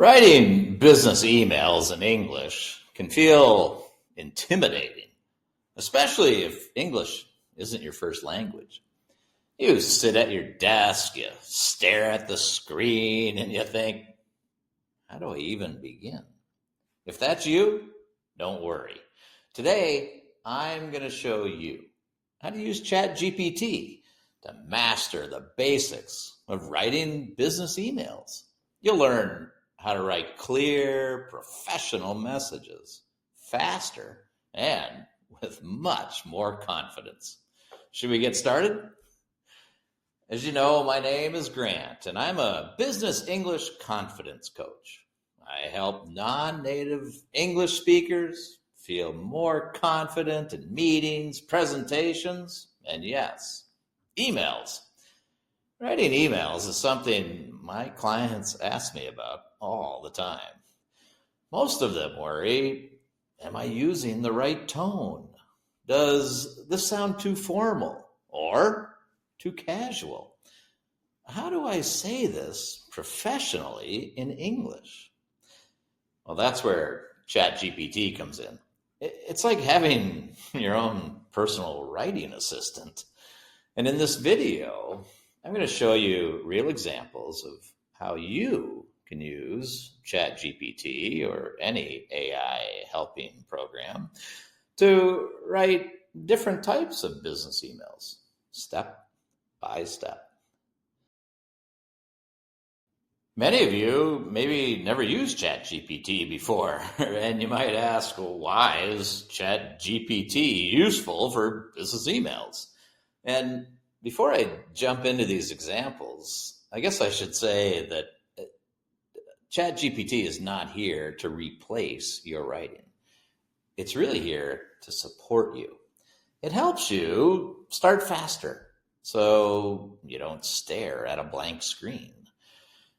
Writing business emails in English can feel intimidating, especially if English isn't your first language. You sit at your desk, you stare at the screen, and you think, how do I even begin? If that's you, don't worry. Today, I'm going to show you how to use ChatGPT to master the basics of writing business emails. You'll learn how to write clear, professional messages faster and with much more confidence. Should we get started? As you know, my name is Grant, and I'm a business English confidence coach. I help non-native English speakers feel more confident in meetings, presentations, and yes, emails. Writing emails is something my clients ask me about all the time. Most of them worry, am I using the right tone? Does this sound too formal or too casual? How do I say this professionally in English? Well, that's where ChatGPT comes in. It's like having your own personal writing assistant. And in this video, I'm going to show you real examples of how you can use ChatGPT or any AI helping program to write different types of business emails, step by step. Many of you maybe never used ChatGPT before, and you might ask, well, why is ChatGPT useful for business emails? And before I jump into these examples, I guess I should say that ChatGPT is not here to replace your writing. It's really here to support you. It helps you start faster so you don't stare at a blank screen.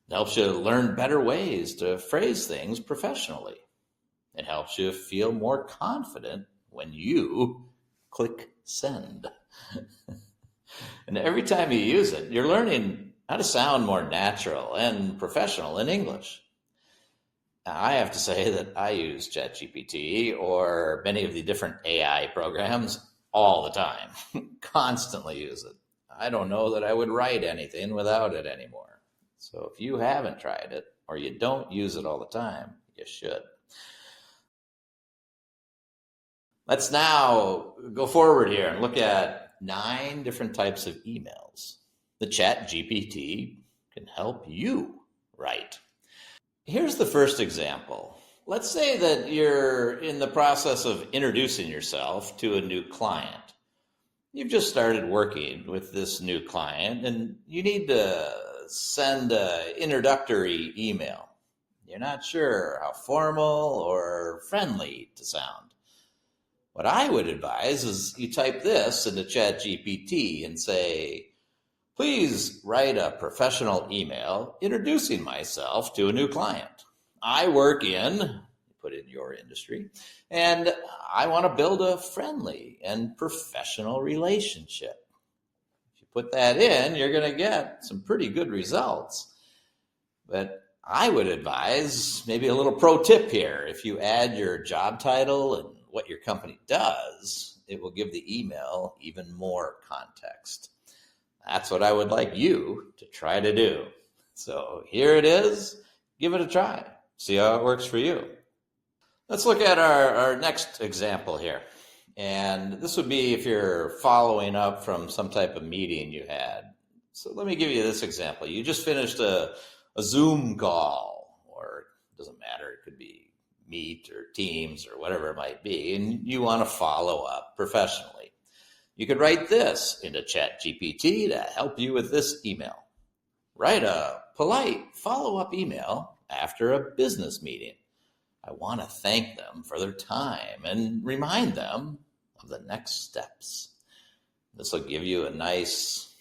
It helps you learn better ways to phrase things professionally. It helps you feel more confident when you click send. And every time you use it, you're learning how to sound more natural and professional in English. Now, I have to say that I use ChatGPT or many of the different AI programs all the time, constantly use it. I don't know that I would write anything without it anymore. So if you haven't tried it or you don't use it all the time, you should. Let's now go forward here and look at 9 different types of emails the ChatGPT can help you write. Here's the first example. Let's say that you're in the process of introducing yourself to a new client. You've just started working with this new client and you need to send an introductory email. You're not sure how formal or friendly to sound. What I would advise is you type this into ChatGPT and say, please write a professional email introducing myself to a new client. I work in, put in your industry, and I want to build a friendly and professional relationship. Put that in, you're going to get some pretty good results. But I would advise maybe a little pro tip here. If you add your job title and what your company does, it will give the email even more context. That's what I would like you to try to do. So here it is. Give it a try. See how it works for you. Let's look at our next example here. And this would be if you're following up from some type of meeting you had. So let me give you this example. You just finished a Zoom call, or it doesn't matter. It could be Meet or Teams or whatever it might be, and you want to follow up professionally. You could write this into ChatGPT to help you with this email. Write a polite follow-up email after a business meeting. I want to thank them for their time and remind them of the next steps. This will give you a nice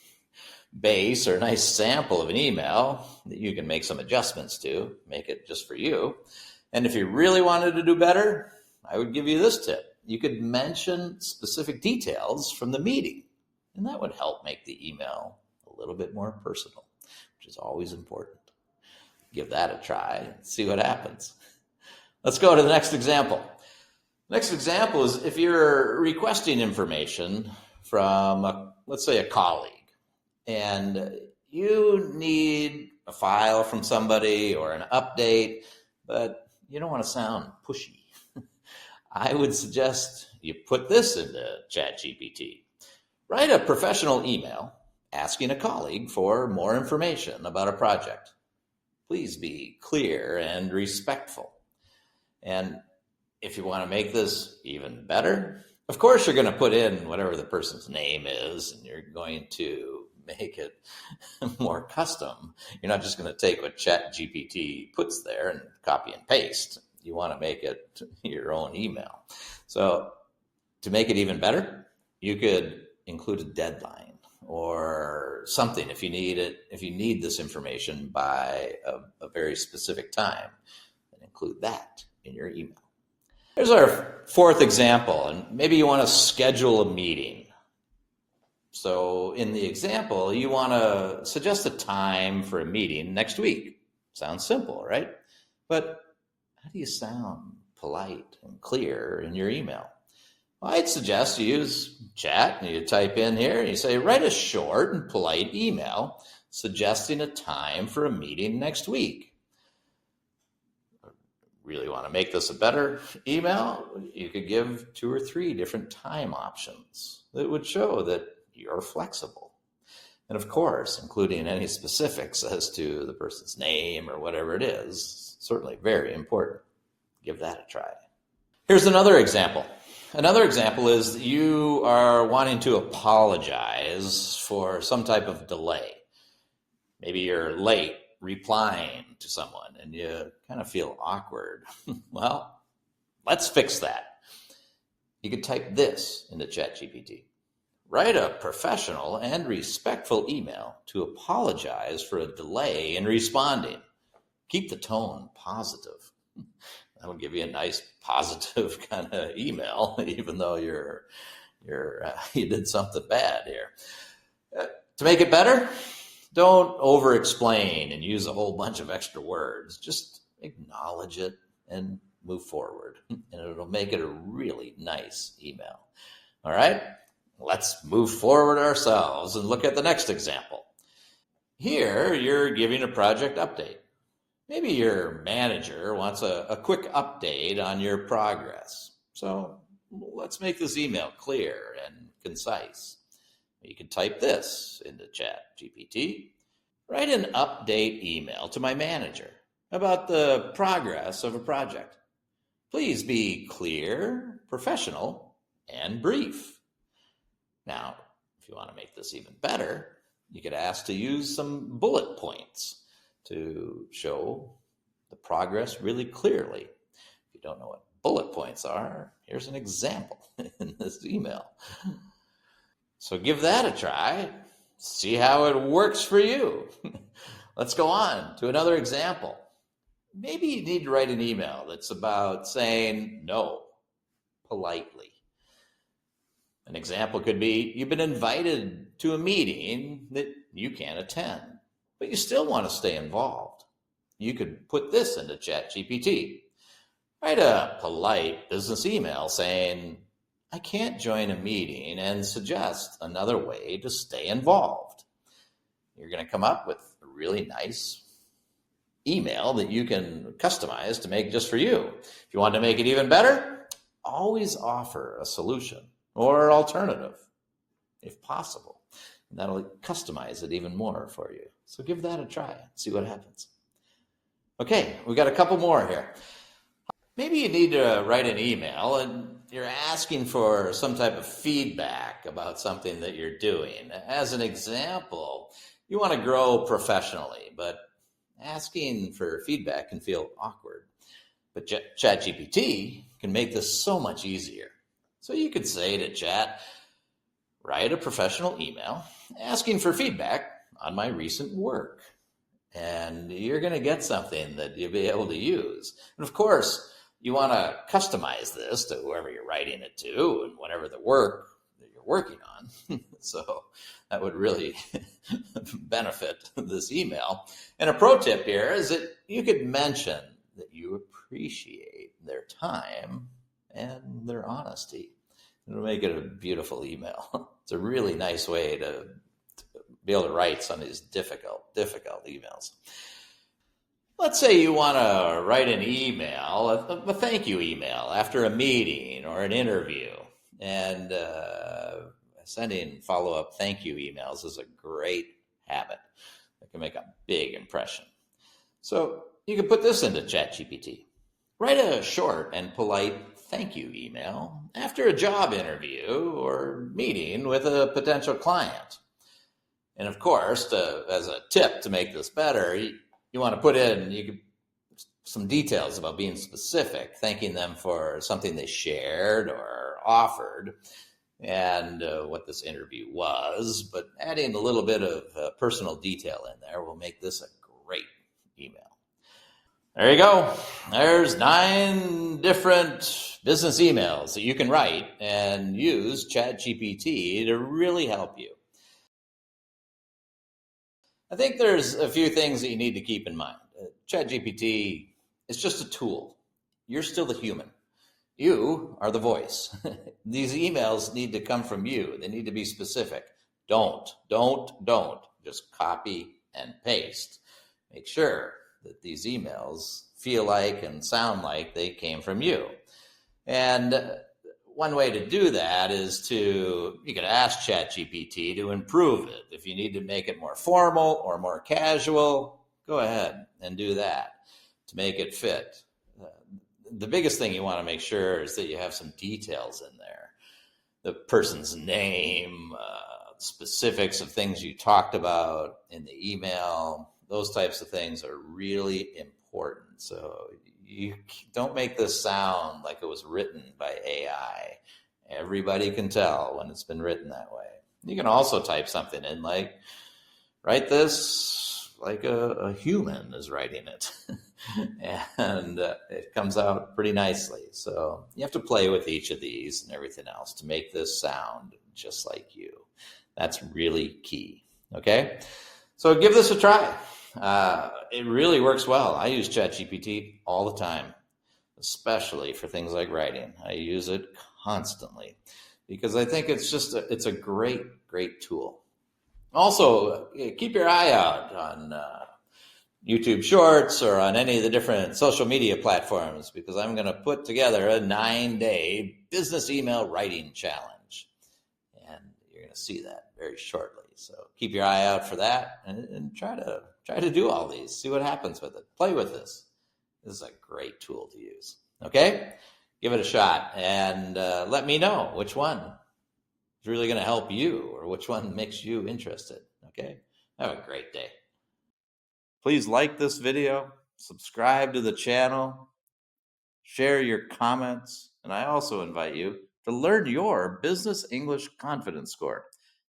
base or a nice sample of an email that you can make some adjustments to, make it just for you. And if you really wanted to do better, I would give you this tip. You could mention specific details from the meeting, and that would help make the email a little bit more personal, which is always important. Give that a try. See what happens. Let's go to the next example. Next example is if you're requesting information from, let's say, a colleague, and you need a file from somebody or an update, but you don't want to sound pushy. I would suggest you put this into ChatGPT. Write a professional email asking a colleague for more information about a project. Please be clear and respectful. And if you want to make this even better, of course you're going to put in whatever the person's name is, and you're going to make it more custom. You're not just going to take what ChatGPT puts there and copy and paste. You want to make it your own email. So to make it even better, you could include a deadline or something if you need it, if you need this information by a very specific time, then include that in your email. Here's our fourth example, and maybe you want to schedule a meeting. So in the example, you want to suggest a time for a meeting next week. Sounds simple, right? But how do you sound polite and clear in your email? Well, I'd suggest you use chat and you type in here and you say, write a short and polite email suggesting a time for a meeting next week. Really want to make this a better email? You could give 2 or 3 different time options that would show that you're flexible. And of course, including any specifics as to the person's name or whatever it is, certainly very important. Give that a try. Here's another example. Another example is that you are wanting to apologize for some type of delay. Maybe you're late replying to someone and you kind of feel awkward. Well, let's fix that. You could type this into ChatGPT. Write a professional and respectful email to apologize for a delay in responding. Keep the tone positive. That'll give you a nice positive kind of email, even though you did something bad here. To make it better, don't over-explain and use a whole bunch of extra words. Just acknowledge it and move forward, and it'll make it a really nice email. All right, let's move forward ourselves and look at the next example. Here, you're giving a project update. Maybe your manager wants a quick update on your progress. So let's make this email clear and concise. You can type this into ChatGPT. Write an update email to my manager about the progress of a project. Please be clear, professional, and brief. Now, if you want to make this even better, you could ask to use some bullet points to show the progress really clearly. If you don't know what bullet points are, here's an example in this email. So give that a try. See how it works for you. Let's go on to another example. Maybe you need to write an email that's about saying no politely. An example could be you've been invited to a meeting that you can't attend, but you still want to stay involved. You could put this into ChatGPT. Write a polite business email saying, I can't join a meeting, and suggest another way to stay involved. You're going to come up with a really nice email that you can customize to make just for you. If you want to make it even better, always offer a solution or alternative if possible. And that'll customize it even more for you. So give that a try. See what happens. Okay, we got a couple more here. Maybe you need to write an email and you're asking for some type of feedback about something that you're doing. As an example, you want to grow professionally, but asking for feedback can feel awkward. But ChatGPT can make this so much easier. So you could say to Chat, write a professional email asking for feedback on my recent work. And you're going to get something that you'll be able to use. And of course, you want to customize this to whoever you're writing it to and whatever the work that you're working on. So that would really benefit this email. And a pro tip here is that you could mention that you appreciate their time and their honesty. It'll make it a beautiful email. It's a really nice way to be able to write some of these difficult emails. Let's say you want to write an email, a thank you email after a meeting or an interview. And sending follow-up thank you emails is a great habit that can make a big impression. So you can put this into ChatGPT. Write a short and polite thank you email after a job interview or meeting with a potential client. And of course, as a tip to make this better, you want to put in some details about being specific, thanking them for something they shared or offered, and what this interview was. But adding a little bit of personal detail in there will make this a great email. There you go. There's 9 different business emails that you can write and use ChatGPT to really help you. I think there's a few things that you need to keep in mind. ChatGPT is just a tool. You're still the human. You are the voice. These emails need to come from you. They need to be specific. Don't. Just copy and paste. Make sure that these emails feel like and sound like they came from you. And one way to do that is you could ask ChatGPT to improve it. If you need to make it more formal or more casual, go ahead and do that to make it fit. The biggest thing you want to make sure is that you have some details in there. The person's name, specifics of things you talked about in the email, those types of things are really important. So you don't make this sound like it was written by AI. Everybody can tell when it's been written that way. You can also type something in like, write this like a human is writing it. And it comes out pretty nicely. So you have to play with each of these and everything else to make this sound just like you. That's really key. Okay? So give this a try. It really works well. I use ChatGPT all the time, especially for things like writing. I use it constantly because I think it's a great tool. Also, keep your eye out on YouTube Shorts or on any of the different social media platforms because I'm going to put together a 9-day business email writing challenge. And you're going to see that very shortly. So keep your eye out for that and try to do all these. See what happens with it. Play with this. This is a great tool to use. Okay? Give it a shot and let me know which one is really going to help you or which one makes you interested. Okay? Have a great day. Please like this video, subscribe to the channel, share your comments, and I also invite you to learn your Business English Confidence Score.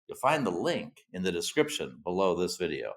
You'll find the link in the description below this video.